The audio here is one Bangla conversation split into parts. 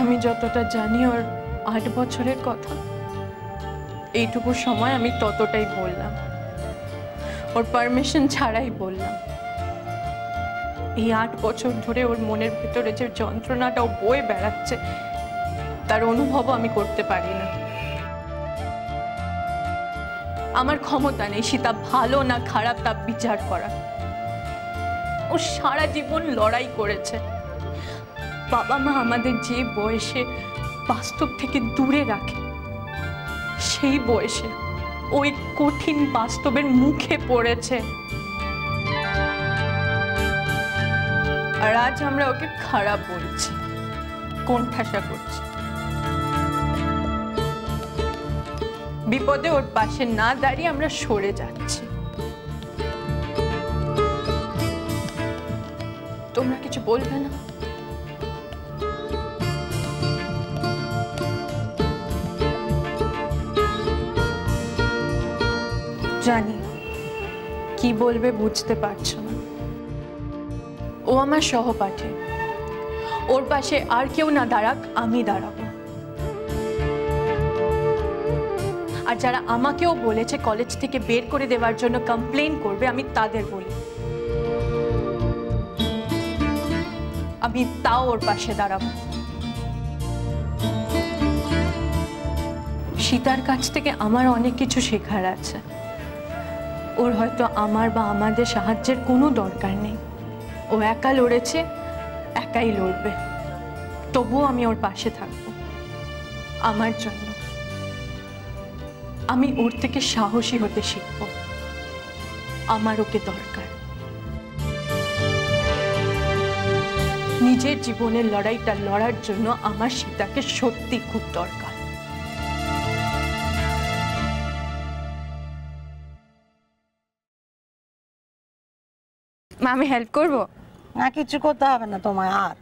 আমি যতটা জানি ওর 8 বছরের কথা, এইটুকু সময় আমি ততটাই বললাম, ওর পারমিশন ছাড়াই বললাম। এই 8 বছর ধরে ওর মনের ভিতরে যে যন্ত্রণাটা ও বয়ে বেড়াচ্ছে তার অনুভবও আমি করতে পারি না। আমার ক্ষমতা নেই সীতা ভালো না খারাপ তা বিচার করা। ও সারা জীবন লড়াই করেছে। বাবা মা আমাদের যে বয়সে বাস্তব থেকে দূরে রাখে, সেই বয়সে ওই কঠিন বাস্তবের মুখে পড়েছে। আর আজ আমরা ওকে খারাপ বলছি, কোণঠাসা করছি। বিপদে ওর পাশে না দাঁড়িয়ে আমরা সরে যাচ্ছি। তোমরা কিছু বলবে না? জানি কি বলবে বুঝতে পারছো না। ও আমার সহপাঠী, ওর পাশে আর কেউ না দাঁড়াক আমি দাঁড়াবো। আর যারা আমাকেও বলেছে কলেজ থেকে বের করে দেওয়ার জন্য কমপ্লেন করবে, আমি তাদের বলি আমি তাও ওর পাশে দাঁড়াবো। সীতার কাছ থেকে আমার অনেক কিছু শেখার আছে। ওর হয়তো আমার বা আমাদের সাহায্যের কোনো দরকার নেই। ও একা লড়েছে, একাই লড়বে। তবুও আমি ওর পাশে থাকবো আমার জন্য। আমি ওর থেকে সাহসী হতে শিখব। আমার ওকে দরকার। নিজের জীবনের লড়াইটা লড়ার জন্য আমার সীতাকে সত্যি খুব দরকার। মা আমি হেল্প করব? না, কিছু করতে হবে না তোমায়। আর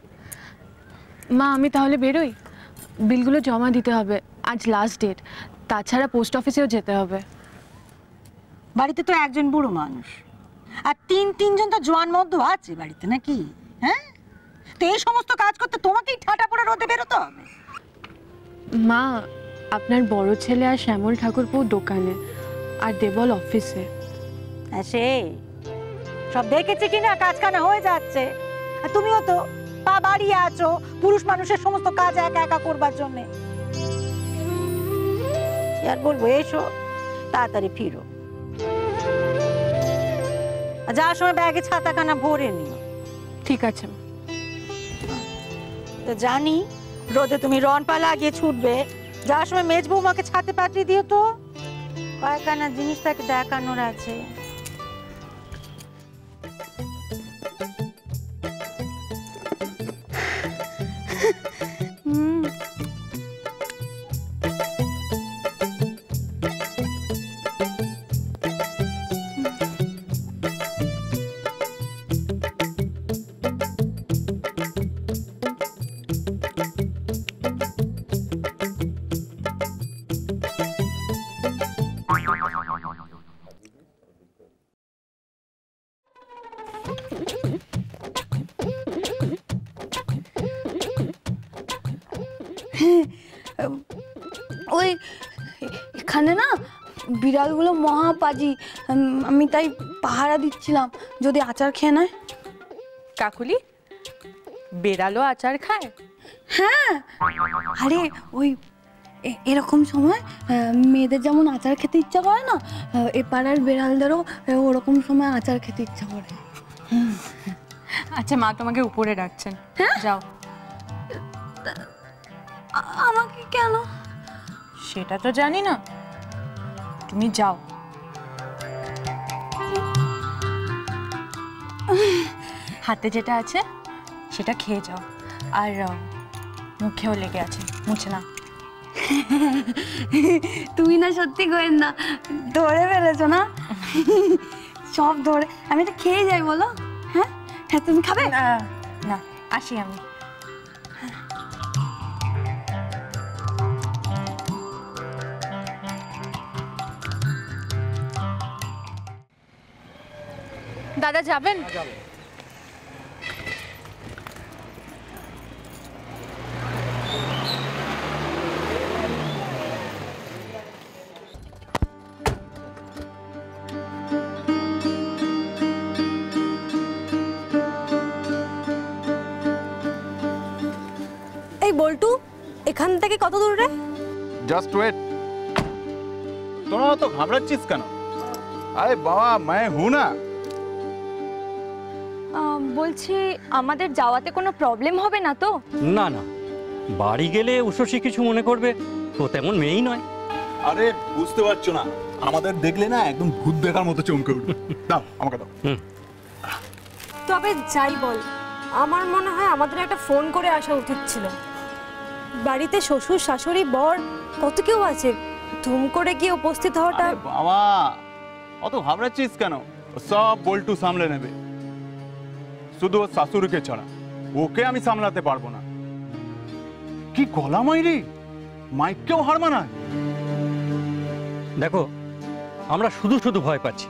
মা আমি তাহলে বেরোই, বিলগুলো জমা দিতে হবে, আজ লাস্ট ডেট। তাছাড়া পোস্ট অফিসেও যেতে হবে। বাড়িতে তো একজন বুড়ো মানুষ আর তিনজন তো জোয়ান মধ্য আছে বাড়িতে, নাকি? হ্যাঁ, তো এই সমস্ত কাজ করতে তোমাকেই ঠাটা পড়ে রোদে বেরোতে হবে। মা আপনার বড় ছেলে আর শ্যামল ঠাকুরপো দোকানে, আর দেবল অফিসে। সে সব দেখেছি কিনা কাজ কানা হয়ে যাচ্ছে। আর তুমিও তো পা বাড়িয়ে আছো পুরুষ মানুষের সমস্ত কাজ একা একা করবার জন্যে। আর বলবো এসো তাড়াতাড়ি ফিরো, যাওয়ার সময় ব্যাগে ছাতাখানা ভরে নিও। ঠিক আছে। তো জানি রোদে তুমি রন পা লাগিয়ে ছুটবে, যাওয়ার সময় মেজ বৌমাকে ছাতে পাঠিয়ে দিও তো, কয়েকখানা জিনিস তাকে দেখানোর আছে। ওই এখানে না বিড়ালগুলো মহাপাজি, আমি তাই পাহারা দিচ্ছিলাম যদি আচার খেয়ে নেয়। কাকুলি, বেড়ালও আচার খায়? হ্যাঁ, আরে ওই এরকম সময় মেয়েদের যেমন আচার খেতে ইচ্ছা করে না, এ পাড়ার বেড়ালদেরও ওরকম সময় আচার খেতে ইচ্ছা করে। আচ্ছা মা তোমাকে উপরে ডাকছেন, যাও। আমাকে কেন? সেটা তো জানি না, তুমি যাও। হাতে যেটা আছে সেটা খেয়ে যাও, আর মুখেও লেগে আছে, মুছে না। তুমি না সত্যি গোয়েন্দা, ধরে ফেলেছো না? সব ধরে। আমি এটা খেয়ে যাই বলো? হ্যাঁ হ্যাঁ, তুমি খাবে? না, আসি আমি। দাদা যাবেন? এই বল্টু এখান থেকে কত দূর রে? Just wait. তোরা তো ঘাবড়াচ্ছিস কেন? আরে বাবা मैं हूं ना। বলছি আমাদের যাওয়াতে কোনো প্রবলেম হবে না তো? না না, বাড়ি গেলে উষসী কিছু মনে করবে, তো তেমন মেয়েই নয়। আরে বুঝতে পারছো না, আমাদের দেখলে না একদম ভূত দেখার মতো চমকে উঠবে। দাও আমাকে দাও। তবে যাই বল, আমার মনে হয় আমাদের একটা ফোন করে আসা উচিত ছিল। বাড়িতে শ্বশুর শাশুড়ি বর কত কেউ আছে, ধুম করে গিয়ে উপস্থিত হওয়াটা। আরে বাবা অত ঘাবড়াচ্ছিস কেন? সব বল্টু সামলে নেবে, শুধু ওর শাশুড়িকে ছাড়া। ওকে আমি সামলাতে পারবো না। কি গলা মাইরি, মাইককেও হার মানায়। দেখো, আমরা শুধু শুধু ভয় পাচ্ছি।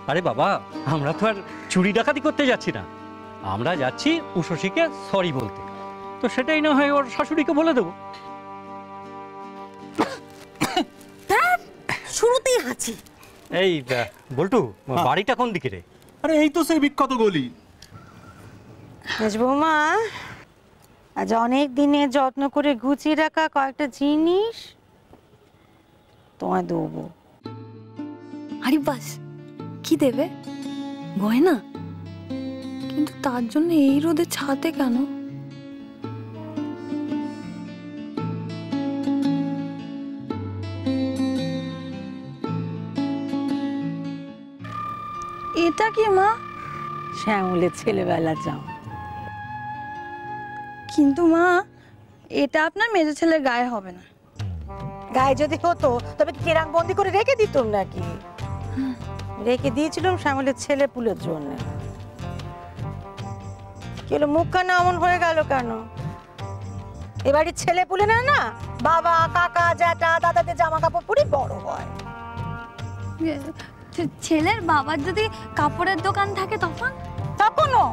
আরে বাবা, আমরা তো আর চুরি ডাকাতি করতে যাচ্ছি না, আমরা যাচ্ছি উষসীকে সরি বলতে। তো সেটাই না হয় ওর শাশুড়িকে বলে দেবো। শুরুতেই হাঁচি। এই বল্টু, বাড়িটা কোন দিকে রে? আরে এই তো সেই বিখ্যাত গলি। বৌমা, আজ অনেক দিনে যত্ন করে গুছিয়ে রাখা কয়েকটা জিনিস তোমায় দেবো। আরে বাস, কি দেবে? গয়না? কিন্তু তার জন্য এই রোদে ছাদে কেন? এটা কি মা? শ্যামলের ছেলেবেলা যাও। কিন্তু মা, এটা আপনার মেজো ছেলের গায়ে হবে না। গায়ে যদি হতো তবে কি কেরাং বন্দি করে রেখে দিতুম নাকি? রেখে দিয়েছিলাম শ্যামলের ছেলে পুলের জন্য। কেন মুখখানা অমন হয়ে গেল কেন? এবারে ছেলে পুলে না না, বাবা কাকা জ্যাঠা দাদাদের জামা কাপড় পরে বড় হয়। ছেলের বাবার যদি কাপড়ের দোকান থাকে তখন? তখনও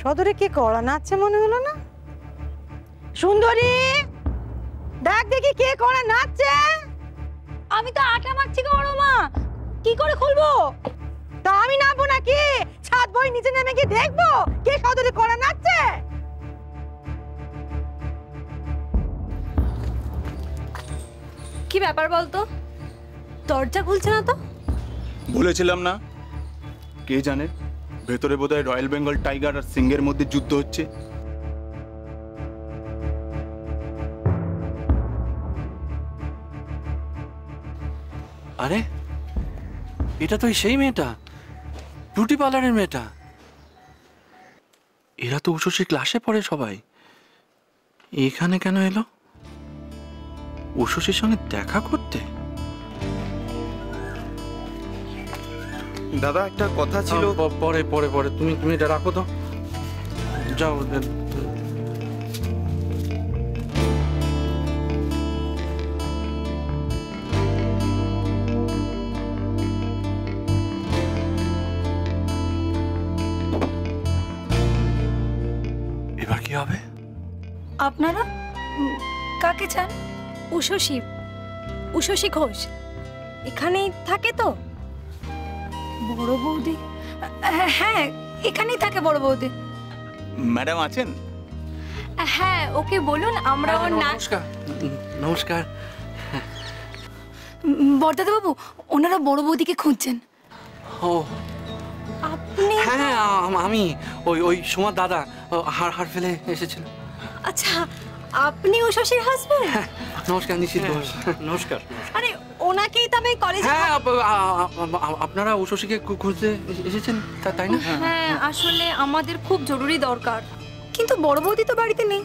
সদরে কে কড়া নাচছে মনে হলো না? সুন্দরী, দেখ দেখি কে কড়া নাচছে। আমি তো আটা মাখছি গো বড় মা, কি করে খুলবো? তা আমি নামবো নাকি? ছাদ বই নিচে নেমে গিয়ে দেখবো কে সদরে কড়া নাচছে। কি ব্যাপার বলতো? দরজা খুলছে না তো? বলেছিলাম না, কে জানে ভেতরে বোধহয় রয়্যাল বেঙ্গল টাইগার আর সিংহের মধ্যে যুদ্ধ হচ্ছে। আরে এটা তো সেই মেয়েটা, বিউটি পার্লারের মেয়েটা। এরা তো উষসীর ক্লাসে পড়ে সবাই, এখানে কেন এলো? উষসীর সঙ্গে দেখা করতে? দাদা একটা কথা ছিল। পরে পরে পরে তুমি তুমি এটা রাখো তো, যাও। এবার কি হবে? আপনারা কাকে চান? উষসী, উষসী ঘোষ এখানেই থাকে তো? বড় বৌদি? হ্যাঁ, এখানেই থাকে বড় বৌদি। ম্যাডাম আছেন? হ্যাঁ, ওকে বলুন আমরা ওর নাচ। নমস্কার। নমস্কার বরদাদা বাবু, ওনারা বড় বৌদিকে খুঁজছেন। ও আপনি? হ্যাঁ, আমি ওই ওই সোমার দাদা হাড় ফেলে এসেছিল। আচ্ছা, আপনি উষসীর হাজবেন্ড? নমস্কার নিশিত ঘোষ। নমস্কার। আরে ওনাকেই তবে কলেজে। হ্যাঁ, আপনারা উষসীকে খুঁজতে এসেছেন তাই না? হ্যাঁ, আসলে আমাদের খুব জরুরি দরকার, কিন্তু বড় বৌদি তো বাড়িতে নেই।